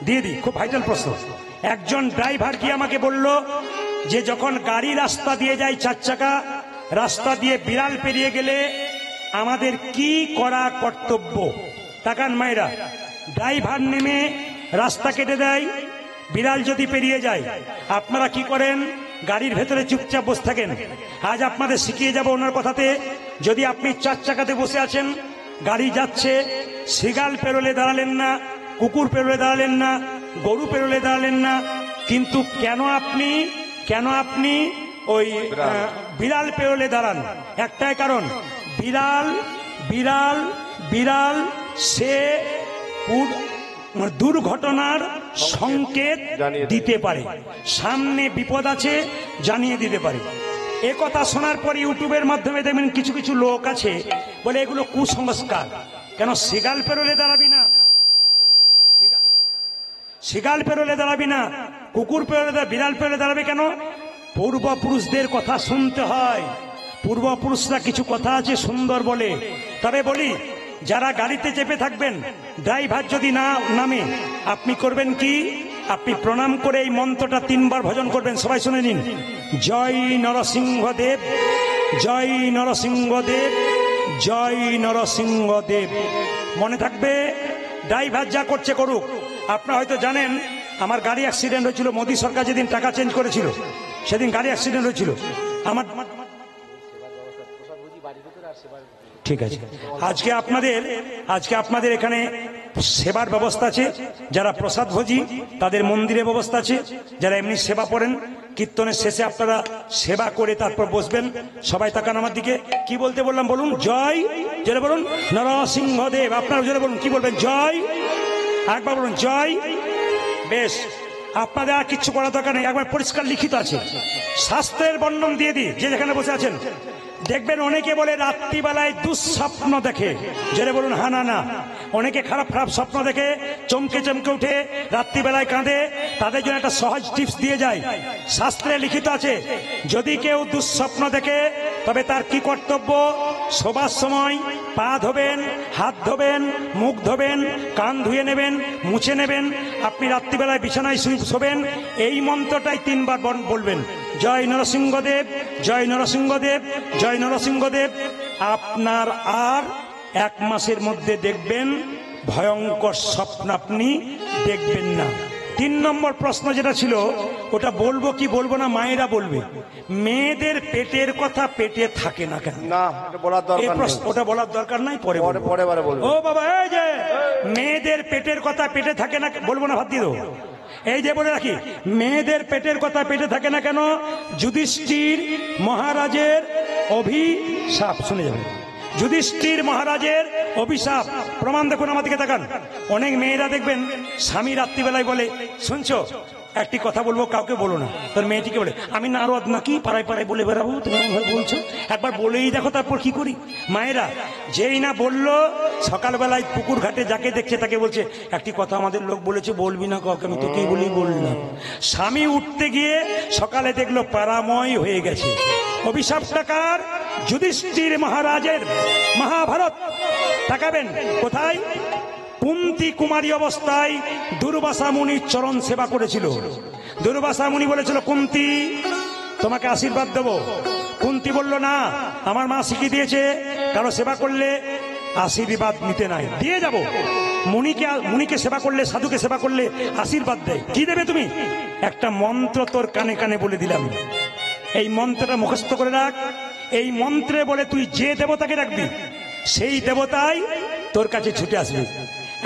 দিয়ে দিই, খুব ভাইটাল প্রশ্ন। একজন ড্রাইভার কি আমাকে বলল যে যখন গাড়ি রাস্তা দিয়ে যায়, 4 চাকা রাস্তা দিয়ে বিড়াল পেরিয়ে গেলে আমাদের কি করা কর্তব্য? তাকান মায়েরা, ড্রাইভার নেমে রাস্তা কেটে দেয়, বিড়াল যদি পেরিয়ে যায় আপনারা কি করেন? গাড়ির ভেতরে চুপচাপ বসে থাকেন। আজ আপনাদের শিখিয়ে যাব ওনার কথাতে। যদি আপনি 4 চাকাতে বসে আছেন, গাড়ি যাচ্ছে, শিগাল পেরোলে দাঁড়ালেন না, কুকুর পেরোলে দাঁড়ালেন না, গরু পেরোলে দাঁড়ালেন না, কিন্তু কেন আপনি ওই বিড়াল পেরোলে দাঁড়ান? একটাই কারণ, বিড়াল বিড়াল বিড়াল সে দুর্ঘটনার সংকেত দিতে পারে, সামনে বিপদ আছে জানিয়ে দিতে পারে। এ কথা শোনার পর ইউটিউবের মাধ্যমে দেখবেন কিছু কিছু লোক আছে বলে এগুলো কুসংস্কার। কেন শিগাল পেরোলে দাঁড়াবি না? শিগাল পেরোলে দাঁড়াবি না, কুকুর পেরোলে, বিড়াল পেরোলে দাঁড়াবে কেন? পূর্বপুরুষদের কথা শুনতে হয়। পূর্বপুরুষরা কিছু কথা আছে সুন্দর বলে। তবে বলি, যারা গাড়িতে চেপে থাকবেন, ড্রাইভার যদি না নামে, আপনি করবেন কি? আপনি প্রণাম করে এই মন্ত্রটা 3 বার ভজন করবেন। সবাই শুনে নিন। জয় নরসিংহদেব, জয় নরসিংহদেব, জয় নরসিংহদেব। মনে থাকবে, ড্রাইভার যা করছে করুক। আপনারা হয়তো জানেন আমার গাড়ি অ্যাক্সিডেন্ট হয়েছিল, মোদী সরকার যেদিন টাকা চেঞ্জ করেছিল সেদিন গাড়ি অ্যাক্সিডেন্ট হয়েছিল আমার। ঠিক আছে, আজকে আপনাদের এখানে সেবার ব্যবস্থা আছে। যারা প্রসাদ ভোজি তাদের মন্দিরে ব্যবস্থা আছে। যারা এমনি সেবা করেন, কীর্তনের শেষে আপনারা সেবা করে তারপর বসবেন। সবাই তাকান আমার দিকে। কি বলতে বললাম বলুন? জয়, জোরে বলুন নরসিংহদেব। আপনারা জোরে বলুন, কি বলবেন? জয়। একবার বলুন জয়। বেশ, আপনাদের আর কিচ্ছু করার দরকার নেই, একবার পরিষ্কার লিখিত আছে। শাস্ত্রের বর্ণন দিয়ে দিই, যে যেখানে বসে আছেন। দেখবেন অনেকে বলে রাত্রিবেলায় দুঃস্বপ্ন দেখে। জোরে বলুন হ্যাঁ না না। অনেকে খারাপ খারাপ স্বপ্ন দেখে, চমকে চমকে উঠে, রাত্রিবেলায় কাঁদে। তাদের জন্য একটা সহজ টিপস দিয়ে যায়। শাস্ত্রে লিখিত আছে, যদি কেউ দুঃস্বপ্ন দেখে তবে তার কি কর্তব্য? শোবার সময় পা ধোবেন, হাত ধোবেন, মুখ ধোবেন, কান ধুয়ে নেবেন, মুছে নেবেন। আপনি রাত্রিবেলায় বিছানায় শোবেন, এই মন্ত্রটাই 3 বার বলবেন। জয় নরসিংহদেব, জয় নরসিংহদেব, জয় নরসিংহদেব। আপনার আর 1 মাসের মধ্যে দেখবেন ভয়ঙ্কর স্বপ্ন আপনি দেখবেন না। 3 নম্বর প্রশ্ন যেটা ছিল, ওটা বলবো কি বলবো না মায়েরা বলবে। মেয়েদের পেটের কথা পেটে থাকে না কেন? না, ওটা বলার দরকার নাই, পরে বলবো। ও বাবা, এই যে মেয়েদের পেটের কথা পেটে থাকে না, বলবো না, ভাত দিয়ে দেবো। এই যে বলে রাখি, মেয়েদের পেটের কথা পেটে থাকে না কেন? যুধিষ্ঠির মহারাজের অভিশাপ, শুনে যাবেন। যুধিষ্ঠির মহারাজের অভিশাপ, প্রমাণ দেখুন, আমার দিকে তাকান। অনেক মেয়েরা দেখবেন স্বামী রাত্রিবেলায় বলে, শুনছো একটি কথা বলবো, কাউকে বলো না। তোর মেয়েটিকে বলে, আমি নারদ নাকি পাড়ায় পাড়ায় বলে বেড়াবো, তুমি বলছো, একবার বলেই দেখো তারপর কি করি। মায়েরা, যেই না বললো, সকালবেলায় পুকুর ঘাটে যাকে দেখছে তাকে বলছে, একটি কথা আমাদের লোক বলেছে, বলবি না কাউকে, আমি তোকেই বলেই বললাম। স্বামী উঠতে গিয়ে সকালে দেখলো পাড়াময় হয়ে গেছে। অভিশাপটা কার? যুধিষ্ঠির মহারাজের। মহাভারত তাকাবেন কোথায়? কুন্তী কুমারী অবস্থায় দুর্বাসা মুনির চরণ সেবা করেছিল। দুর্বাসা মুনি বলেছিল, কুন্তী তোমাকে আশীর্বাদ দেব। কুন্তী বলল, না, আমার মা শিখিয়ে দিয়েছে কারো সেবা করলে আশীর্বাদ নিতে নাই, দিয়ে যাব। মুনিকে সেবা করলে, সাধুকে সেবা করলে আশীর্বাদ দেয়। কি দেবে তুমি? একটা মন্ত্র তোর কানে কানে বলে দিলাম, এই মন্ত্রটা মুখস্থ করে রাখ। এই মন্ত্রে বলে তুই যে দেবতাকে রাখবি, সেই দেবতাই তোর কাছে ছুটে আসবে।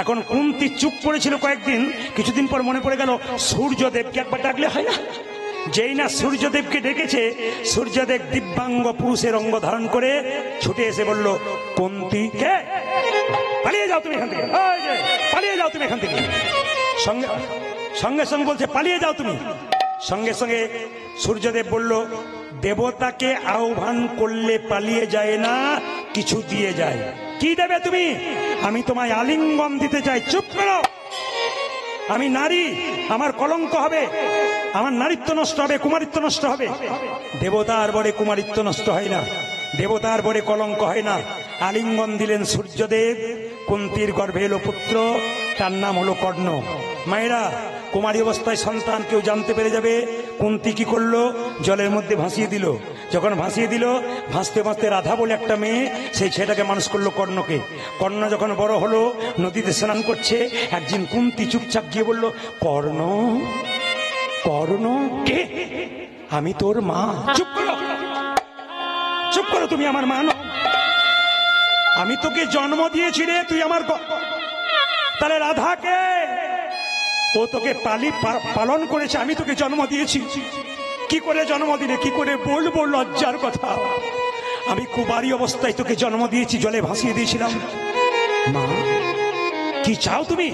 এখন কুন্তী চুপ করেছিল কয়েকদিন, কিছুদিন পর মনে পড়ে গেল সূর্যদেবকে একবার ডাকলে হয় না? যেই না সূর্যদেবকে ডেকেছে, সূর্যদেব দিব্যাঙ্গ পুরুষের অঙ্গ ধারণ করে ছুটে এসে বলল, কুন্তী কে? পালিয়ে যাও তুমি এখান থেকে, পালিয়ে যাও তুমি এখান থেকে। সঙ্গে সঙ্গে বলছে, পালিয়ে যাও তুমি। সঙ্গে সঙ্গে সূর্যদেব বলল, দেবতাকে আহ্বান করলে পালিয়ে যায় না, কিছু দিয়ে যায়। কি দেবে তুমি? আমি তোমায় আলিঙ্গন দিতে চাই। চুপ করো, আমি নারী, আমার কলঙ্ক হবে, আমার নারীত্ব নষ্ট হবে, কুমারিত্ব নষ্ট হবে। দেবতার বরে কুমারিত্ব নষ্ট হয় না, দেবতার বরে কলঙ্ক হয় না। আলিঙ্গন দিলেন সূর্যদেব। কুন্তীর গর্ভে এলো পুত্র, তার নাম হলো কর্ণ। মায়েরা, কুমারী অবস্থায় সন্তান কেউ জানতে পেরে যাবে। কুন্তী কি করলো? জলের মধ্যে ভাসিয়ে দিল। যখন ভাসিয়ে দিল, ভাসতে ভাসতে রাধা বলে একটা মেয়ে, সেই ছেলেটাকে মানুষ করলো কর্ণকে। কর্ণ যখন বড় হলো, নদীতে স্নান করছে, একদিন কুন্তী চুপচাপ গিয়ে বলল, কর্ণ, কর্ণ কে? আমি তোর মা। চুপ করো, চুপ করো, তুমি আমার মা নও। আমি তোকে জন্ম দিয়েছি রে, তুই আমার। তাহলে রাধাকে? ও তোকে পালন করেছে, আমি তোকে জন্ম দিয়েছি। কি করে জন্ম দিলে? কি করে বলবো লজ্জার কথা? আমি কুমারী অবস্থায় তোকে জন্ম দিয়েছি, জলে ভাসিয়ে দিয়েছিলাম। মা, কি চাও তুমি?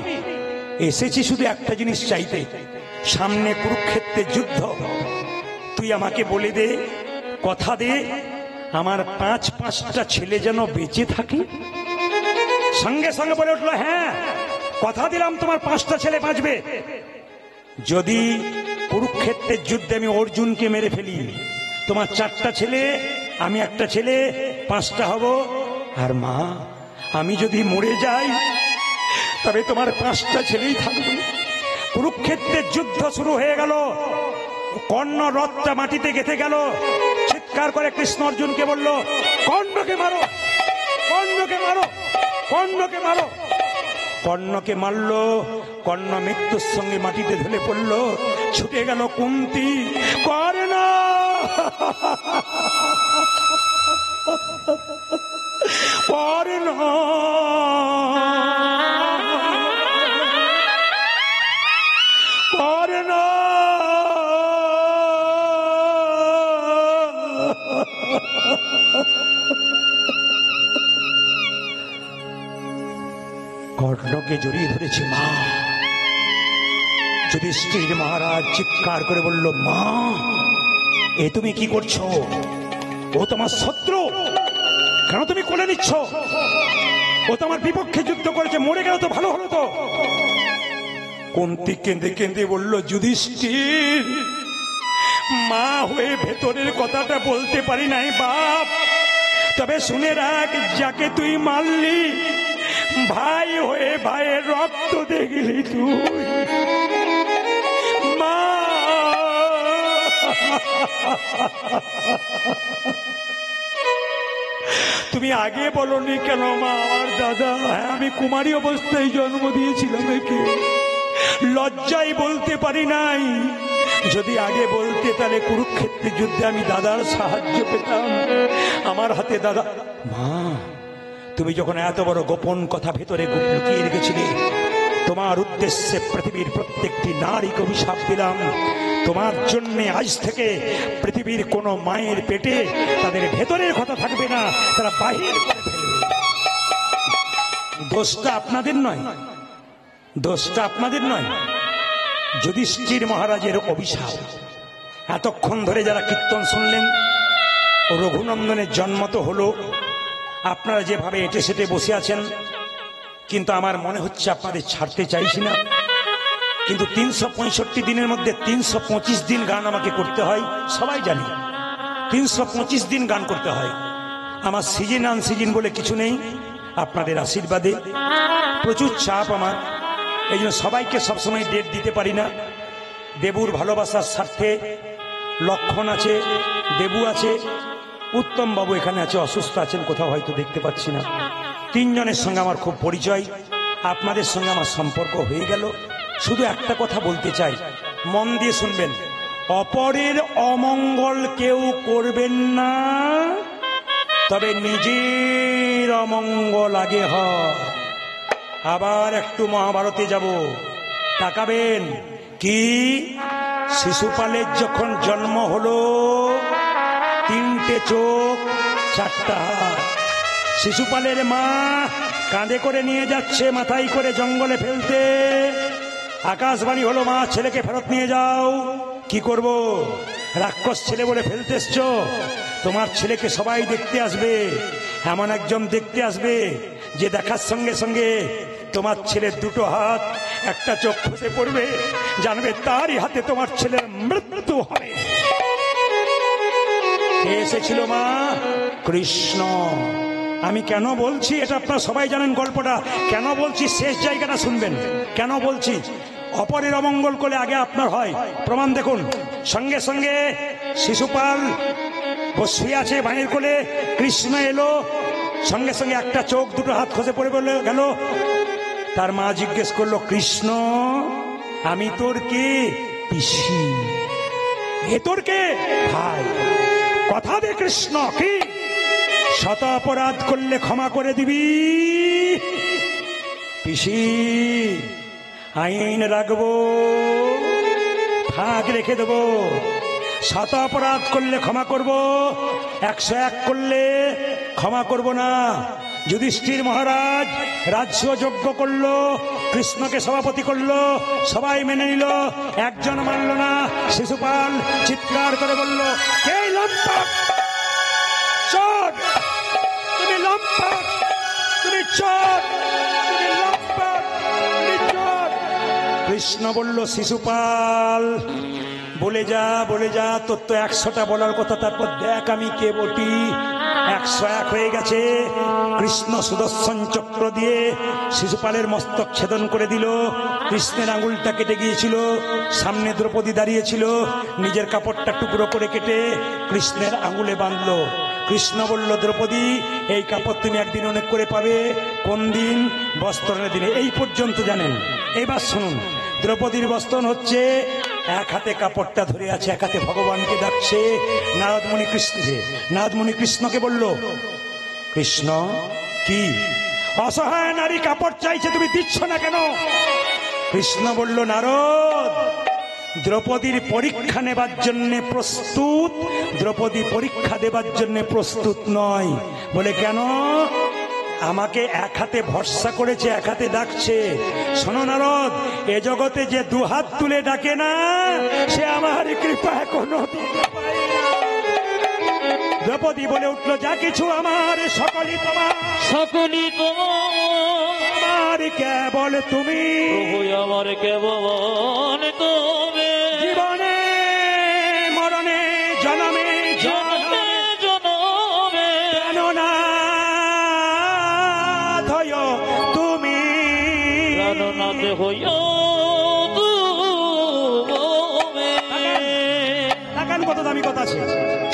এসেছি শুধু একটা জিনিস চাইতে, সামনে কুরুক্ষেত্রের যুদ্ধ। তুই আমাকে বলে দে, কথা দে, আমার পাঁচটা ছেলে যেন বেঁচে থাকে। সঙ্গে সঙ্গে বলে উঠলো, হ্যাঁ, কথা দিলাম তোমার 5টা ছেলে বাঁচবে। যদি কুরুক্ষেত্রের যুদ্ধে আমি অর্জুনকে মেরে ফেলি, তোমার 4টা ছেলে, আমি একটা ছেলে, 5টা হব। আর মা, আমি যদি মরে যাই, তবে তোমার 5টা ছেলেই থাকবে। কুরুক্ষেত্রের যুদ্ধ শুরু হয়ে গেল। কর্ণ রথটা মাটিতে গেঁথে গেল। চিৎকার করে কৃষ্ণ অর্জুনকে বলল, কর্ণকে মারো, কর্ণকে মারো, কর্ণকে মারো। কর্ণকে মারল। কর্ণ মৃত্যুর সঙ্গে মাটিতে ঢলে পড়ল। ছুটে গেল কুন্তী, কর্ণ, কর্ণ, কর্ণ। কর্ণকে জড়িয়ে ধরেছে মা। যুধিষ্ঠির মহারাজ চিৎকার করে বলল, মা, এ তুমি কি করছো? ও তোমার শত্রু, কেন তুমি কোলে নিচ্ছ? ও তোমার বিপক্ষে যুদ্ধ করেছে, মরে গেল তো ভালো হলো তো। কুন্তী কেঁদে কেঁদে বলল, যুধিষ্ঠির, মা হয়ে ভেতরের কথাটা বলতে পারি নাই বাপ। তবে শুনে রাখ, যাকে তুই মারলি, ভাই হয়ে ভাইয়ের রক্ত দেখলি তুই। মা, তুমি আগে বলনি কেন মা? আমার দাদা, আমি কুমারী অবস্থায় জন্ম দিয়েছিলাম একে, লজ্জায় বলতে পারি নাই। যদি আগে বলতে, তাহলে কুরুক্ষেত্রের যুদ্ধে আমি দাদার সাহায্য পেতাম। আমার হাতে দাদা। মা, তুমি যখন এত বড় গোপন কথা ভেতরে লুকিয়ে রেখেছিলে, তোমার উদ্দেশ্যে পৃথিবীর প্রত্যেকটি নারীকে অভিশাপ দিলাম। তোমার জন্য আজ থেকে পৃথিবীর কোন মায়ের পেটে তাদের ভেতরের কথা থাকবে না, তারা বাহির করে ফেলবে। দোষটা আপনাদের নয়, দোষটা আপনাদের নয়, যুধিষ্ঠির মহারাজের অভিশাপ। এতক্ষণ ধরে যারা কীর্তন শুনলেন, রঘুনন্দনের জন্ম তো হলো, আপনারা যেভাবে এটে সেটে বসে আছেন, কিন্তু আমার মনে হচ্ছে আপনাদের ছাড়তে চাইছি না। কিন্তু 365 দিনের মধ্যে 325 দিন গান আমাকে করতে হয়, সবাই জানি। 325 দিন গান করতে হয়। আমার সিজন আনসিজন বলে কিছু নেই, আপনাদের আশীর্বাদে। প্রচুর চাপ আমার, এই জন্য সবাইকে সবসময় ডেট দিতে পারি না। দেবুর ভালোবাসার স্বার্থে লক্ষণ আছে, দেবু আছে, উত্তম বাবু এখানে আছে, অসুস্থ আছেন কোথাও, হয়তো দেখতে পাচ্ছি না। 3 জনের সঙ্গে আমার খুব পরিচয়, আপনাদের সঙ্গে আমার সম্পর্ক হয়ে গেল। শুধু একটা কথা বলতে চাই, মন দিয়ে শুনবেন। অপরের অমঙ্গল কেউ করবেন না, তবে নিজের অমঙ্গল আগে হয়। আবার একটু মহাভারতে যাব, তাকাবেন। কি? শিশুপালের যখন জন্ম হলো, 3টে চোখ, 4টা হাত। শিশুপালের মা কাঁধে করে নিয়ে যাচ্ছে, মাথায় করে জঙ্গলে ফেলতে। আকাশবাণী হলো, মা, ছেলেকে ফেরত নিয়ে যাও। কি করব? রাক্ষস ছেলে বলে ফেলতে এসছো? তোমার ছেলেকে সবাই দেখতে আসবে, এমন একজন দেখতে আসবে যে দেখার সঙ্গে সঙ্গে তোমার ছেলের 2টো হাত, 1টা চোখ খসে পড়বে, জানবে তারই হাতে তোমার ছেলের মৃত্যু হবে। এসেছিল মা? কৃষ্ণ। আমি কেন বলছি এটা আপনারা সবাই জানেন গল্পটা, কেন বলছি শেষ জায়গাটা শুনবেন। কেন বলছি? অপরের অমঙ্গল করলে আগে আপনার হয়। প্রমাণ দেখুন, সঙ্গে সঙ্গে শিশুপাল শুয়ে আছে ভাইয়ের কোলে, কৃষ্ণ এলো, সঙ্গে সঙ্গে একটা চোখ দুটো হাত খসে পড়ে গেল। তার মা জিজ্ঞেস করলো, কৃষ্ণ আমি তোর কে? পিসি। এ তোর কে? ভাই। কথা দে কৃষ্ণ, কি শত অপরাধ করলে ক্ষমা করে দিবি? পিসি আইন রাখবো, ভাগ রেখে দেবো। শত অপরাধ করলে ক্ষমা করব, 101 করলে ক্ষমা করব না। যুধিষ্ঠির মহারাজ রাজ্য যজ্ঞ করলো, কৃষ্ণকে সভাপতি করলো, সবাই মেনে নিল, একজন মানল না। শিশুপাল চিৎকার করে বলল, কে লম্পট? চোর! তুমি লম্পট, তুমি চোর, তুমি লম্পট, তুমি চোর। কৃষ্ণ বলল, শিশুপাল বলে যা, তোর তো 100টা বলার কথা, তারপর দেখ আমি কে বটি। 101 হয়ে গেছে। কৃষ্ণ সুদর্শন চক্র দিয়ে শিশুপালের মস্তক ছেদন করে দিল। কৃষ্ণের আঙুলটা কেটে গিয়েছিল। সামনে দ্রৌপদী দাঁড়িয়েছিল, নিজের কাপড়টা টুকরো করে কেটে কৃষ্ণের আঙুলে বাঁধলো। কৃষ্ণ বলল, দ্রৌপদী এই কাপড় তুমি একদিন অনেক করে পাবে। কোন দিন? বস্ত্রণের দিনে। এই পর্যন্ত জানেন। এবার শুনুন, দ্রৌপদীর বস্ত্রণ হচ্ছে, এক হাতে কাপড়টা ধরে আছে, এক হাতে ভগবানকে ডাকছে। নারদমুনি কৃষ্ণকে বলল, কৃষ্ণ কি অসহায় নারী কাপড় চাইছে, তুমি দিচ্ছ না কেন? কৃষ্ণ বলল, নারদ দ্রৌপদীর পরীক্ষা নেবার জন্য প্রস্তুত, দ্রৌপদী পরীক্ষা দেবার জন্য প্রস্তুত নয়। বলে কেন? আমাকে এক হাতে ভরসা করেছে, এক হাতে ডাকছে। শোনো নারদ, এ জগতে যে 2 হাত তুলে ডাকে না, সে আমার কৃপা এখনো দিতে পারে না। দ্রৌপদী বলে উঠল, যা কিছু আমার সকলই তোমার, সকলই তোমার, আমার কেবল তুমি, আমার কেবল তুমি। জীবনে মরণে জনমে জনমে জনমে প্রাণনাথ হইও তুমি, প্রাণনাথ হইও তুমি। তাকান কত দামি কথা আছে,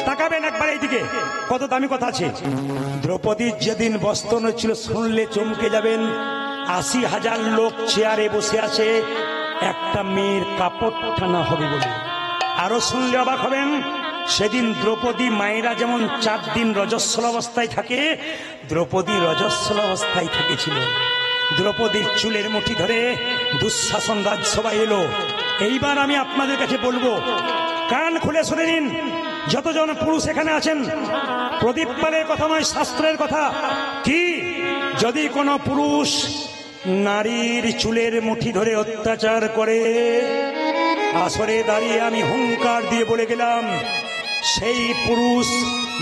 তাকাবেন একবার এইদিকে, কত দামি কথা আছে। দ্রৌপদীর যেদিন বস্ত্র ছিল, শুনলে চমকে যাবেন। 80,000 লোক চেয়ারে বসে আছে, একটা মেয়ের কাপড় টানা হবে বলে। আরো শুনলে অবাক হবেন, সেদিন দ্রৌপদী মায়েরা যেমন 4 দিন রজস্বল অবস্থায় থাকে, দ্রৌপদী রজস্বল অবস্থায় থেকেছিল। দ্রৌপদীর চুলের মুঠি ধরে দুঃশাসন রাজসভায় এলো। এইবার আমি আপনাদের কাছে বলবো, কান খুলে শুনে নিন। যতজন পুরুষ এখানে আছেন, প্রদীপ পালের কথা নয়, শাস্ত্রের কথা। কি যদি কোনো পুরুষ নারীর চুলের মুঠি ধরে অত্যাচার করে, আসরে দাঁড়িয়ে আমি হুঙ্কার দিয়ে বলে গেলাম, সেই পুরুষ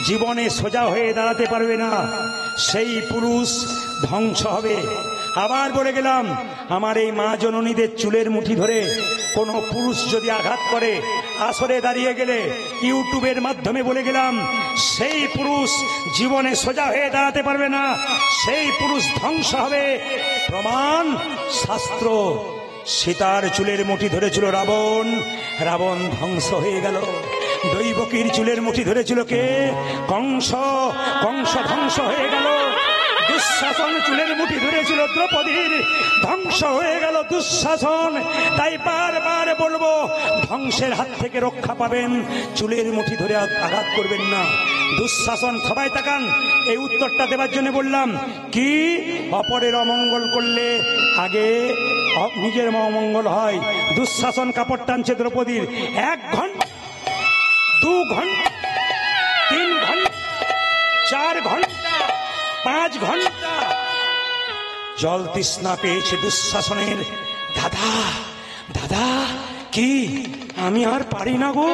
জীবনে সোজা হয়ে দাঁড়াতে পারবে না, সেই পুরুষ ধ্বংস হবে। আবার বলে গেলাম, আমার এই মা জননীদের চুলের মুঠি ধরে কোনো পুরুষ যদি আঘাত করে, আসরে দাঁড়িয়ে গেলে ইউটিউবের মাধ্যমে বলে গেলাম, সেই পুরুষ জীবনে সোজা হয়ে দাঁড়াতে পারবে না, সেই পুরুষ ধ্বংস হবে। প্রমাণ শাস্ত্র। সীতার চুলের মুঠি ধরেছিল রাবণ, রাবণ ধ্বংস হয়ে গেল। দৈবকীর চুলের মুঠি ধরেছিল কে? কংস, কংস ধ্বংস হয়ে গেল। দুঃশাসন চুলের মুঠি ধরেছিল দ্রৌপদীর, ধ্বংস হয়ে গেল দুঃশাসন। তাই বারবার বলবো, ধ্বংসের হাত থেকে রক্ষা পাবেন, চুলের মুঠি ধরে আঘাত করবেন না। দুঃশাসন, সবাই তাকান, এই উত্তরটা দেবার জন্য বললাম। কি অপরের অমঙ্গল করলে আগে নিজের অমঙ্গল হয়। দুঃশাসন কাপড় টানছে দ্রৌপদীর। 1 ঘন্টা, 2 ঘন্টা, 3 ঘন্টা, 4 ঘন্টা, 5 ঘন্টা জল তৃষ্ণা পেয়েছে দুঃশাসনের। দাদা, দাদা, কি আমি আর পারি না গো।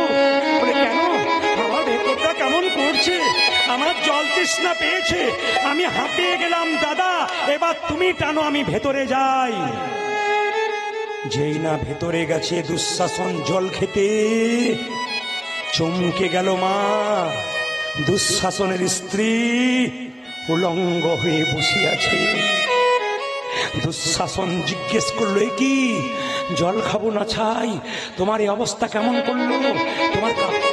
বলে কেন? আমার ভেতরটা কেমন করছে, আমার জল তৃষ্ণা পেয়েছে, আমি হাঁপিয়ে গেলাম। দাদা এবার তুমি টানো, আমি ভেতরে যাই। যেই না ভেতরে গেছে দুঃশাসন জল খেতে, চমকে গেল মা। দুঃশাসনের স্ত্রী উলঙ্গ হয়ে বসে আছে। দুঃশাসন জিজ্ঞেস করলো, এ কি জল খাবো না ছাই, তোমার এই অবস্থা কেমন করলো,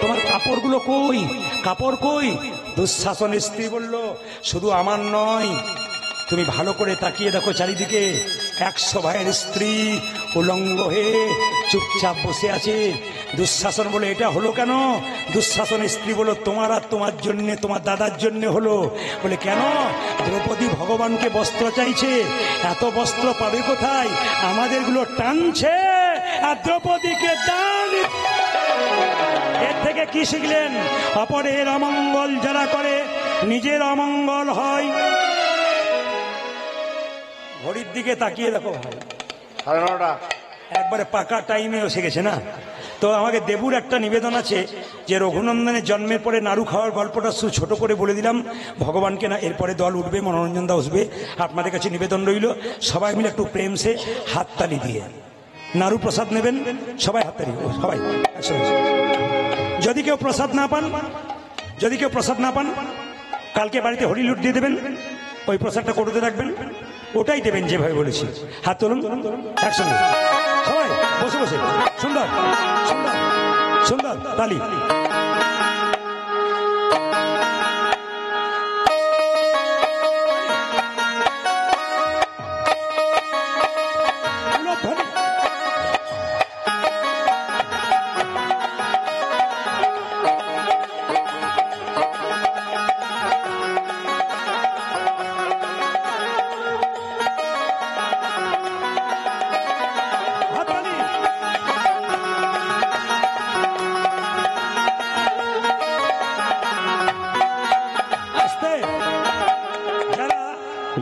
তোমার কাপড়গুলো কই, কাপড় কই? দুঃশাসনের স্ত্রী বলল, শুধু আমার নয়, তুমি ভালো করে তাকিয়ে দেখো চারিদিকে, 100 ভাইয়ের স্ত্রী উলঙ্গ হয়ে চুপচাপ বসে আছে। দুঃশাসন বলে, এটা হলো কেন? দুঃশাসনের স্ত্রী বলল, তোমার আর তোমার জন্যে, তোমার দাদার জন্য হলো। বলে, কেন? দ্রৌপদী ভগবানকে বস্ত্র চাইছে, এত বস্ত্র পাবে কোথায়? আমাদেরগুলো টানছে আর দ্রৌপদীকে দান। এর থেকে কি শিখলেন? অপরের অমঙ্গল যারা করে নিজের অমঙ্গল হয়। ঘড়ির দিকে তাকিয়ে দেখো ভাই, একবারে পাকা টাইমে এসে গেছে না? তো আমাকে দেবুর একটা নিবেদন আছে যে রঘুনন্দনের জন্মের পরে নাড়ু খাওয়ার গল্পটা ছোট করে বলে দিলাম ভগবানকে না, এরপরে দল উঠবে, মনোরঞ্জন দা আসবে। আপনাদের কাছে নিবেদন রইল, সবাই মিলে একটু প্রেম সে হাততালি দিয়ে নাড়ু প্রসাদ নেবেন, সবাই হাততালি, সবাই যদি কেউ প্রসাদ না পান, যদি কেউ প্রসাদ না পান, কালকে বাড়িতে হরিলুট দিয়ে দেবেন, ওই প্রসাদটা করতে রাখবেন, ওটাই দেবেন যেভাবে বলেছি। হাত তুলুন একসঙ্গে সবাই, বসে বসে, সুন্দর সুন্দর সুন্দর তালি।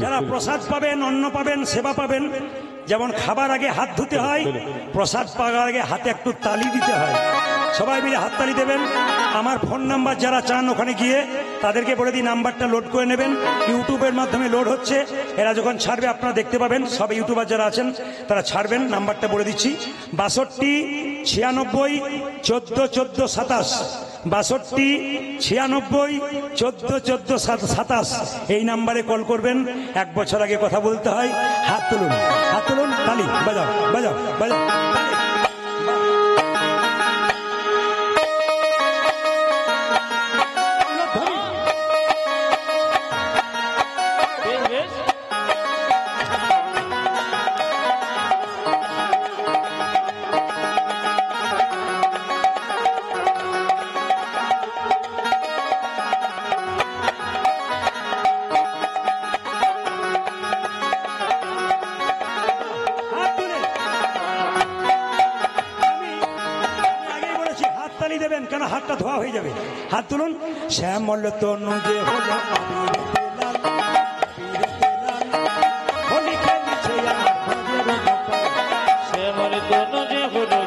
যারা প্রসাদ পাবেন, অন্ন পাবেন, সেবা পাবেন, যেমন খাবার আগে হাত ধুতে হয়, প্রসাদ পাওয়ার আগে হাতে একটু তালি দিতে হয়। সবাই মিলে হাততালি দেবেন। আমার ফোন নাম্বার যারা চান ওখানে গিয়ে তাদেরকে বলে দিই, নাম্বারটা লোড করে নেবেন। ইউটিউবের মাধ্যমে লোড হচ্ছে, এরা যখন ছাড়বে আপনারা দেখতে পাবেন। সব ইউটিউবার যারা আছেন তারা ছাড়বেন, নাম্বারটা বলে দিচ্ছি, 62 96 14 14 27, 62 96 14 14 27, এই নাম্বারে কল করবেন। 1 বছর আগে কথা বলতে হয়। হাত তুলুন, হাত তুলুন, তালি বাজাও বাজাও বাজাও। দেবেন কেন, হাতটা ধোয়া হয়ে যাবে। হাত তুলুন। শ্যামল তনু যে হলো শ্যামল তনু যে হলো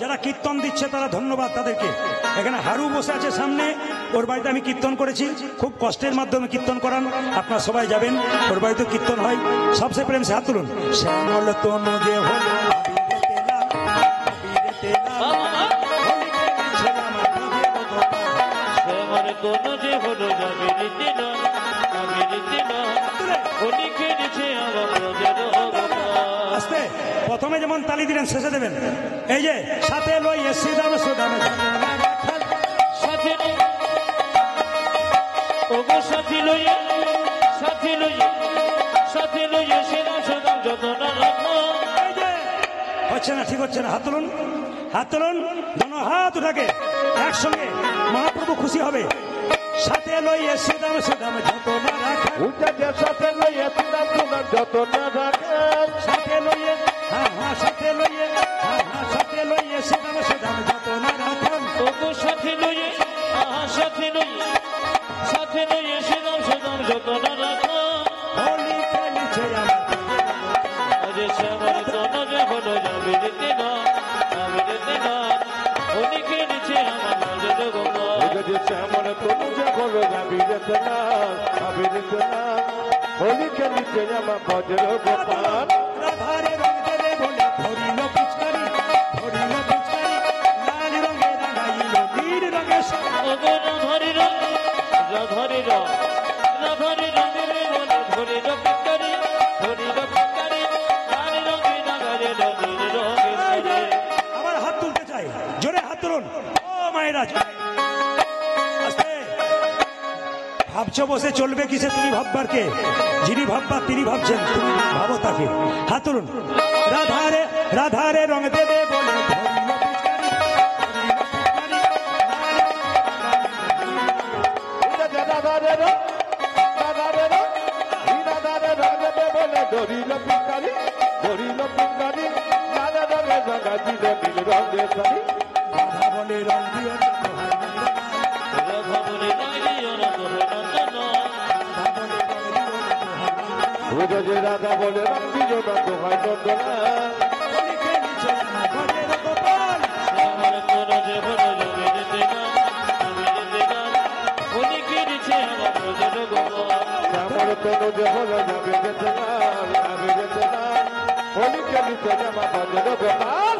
যারা কীর্তন দিচ্ছে তারা ধন্যবাদ তাদেরকে। এখানে হারু বসে আছে সামনে, ওর বাড়িতে আমি কীর্তন করেছি, খুব কষ্টের মাধ্যমে কীর্তন করান। আপনারা সবাই যাবেন, ওর বাড়িতে কীর্তন হয়। সবচেয়ে প্রেম সে হাত তুলুন। শ্যামল তনু যে হলো আস্তে, প্রথমে যেমন তালি দিলেন শেষে দেবেন। এই যে সাথে লইয়ে শ্রীরাম সুদাম, সাথী লইয়ে সাথী লইয়ে সাথী লইয়ে শ্রীরাম সুদাম যত না রাখো। হচ্ছে না, ঠিক হচ্ছে না। হাত তুলুন, হাত তুলুন, যেন হাত উঠাকে একসঙ্গে মহাপ্রভু খুশি হবে। সাথে লইয়ে শ্রীরাম সুদাম যত না রাখে, সাথে লইয়ে শ্রীরাম সুদাম যত না রাখে, সাথে লইয়ে, হ্যাঁ হ্যাঁ, সাথে লইয়ে, হ্যাঁ হ্যাঁ, সাথে লইয়ে শ্রীরাম সুদাম যত না রাখেন। তবু সাথী লইয়ে, সাথী লইয়ে সাথী লইয়ে শ্রীরাম সুদাম যত না রাখো। হোলি খেলিছে আমার যে শ্যামল তনু যে হলো যাবিরিতে না, যাবিরিতে না, হোলি খেলিছে আমার নজর গোপাল। শ্যামল তনু যে হলো যাবিরিতে না, যাবিরিতে না, হোলি খেলিছে আমার বজ্র গোপাল। রাধারে রং দেবে বলে ধরিল পিচকারি, ধরিল পিচকারি, লাল রঙে রাঙাইল নীল রঙে তুলুন ও মায়েরা। আস্তে। ভাবছো বসে চলবে কিসে, তুমি ভাববার কে? যিনি ভাববার তিনি ভাবছেন, তুমি ভাবো তাকে। হাত তুলুন। রাধারে রাধারে রং দেবে বলে ধরিল পিচকারি, রাধারে রং, রাধারে রং, রাধারে রং দেবে বলে ধরিল পিচকারি, ধরিল পিচকারি, লালে রঙে রঙা দিল নীল রঙের শাড়ি। রাধা বলে রং দিও না দোহাই নন্দনা, রাধা বলে রং দিও না দোহাই নন্দনা, বুঝো যে রাধা বলে রং দিও না দোহাই নন্দনা, হোলিকে নিচে আমার ভজের গোপাল। শ্যামল তনু যে হলো যাবে যেতে না, যাবে যেতে না, হোলিকে নিচে আমার ভজের গোপাল। শ্যামল তনু যে হলো যাবে যেতে না, যাবে যেতে না, হোলিকে নিচে আমার ভজের গোপাল।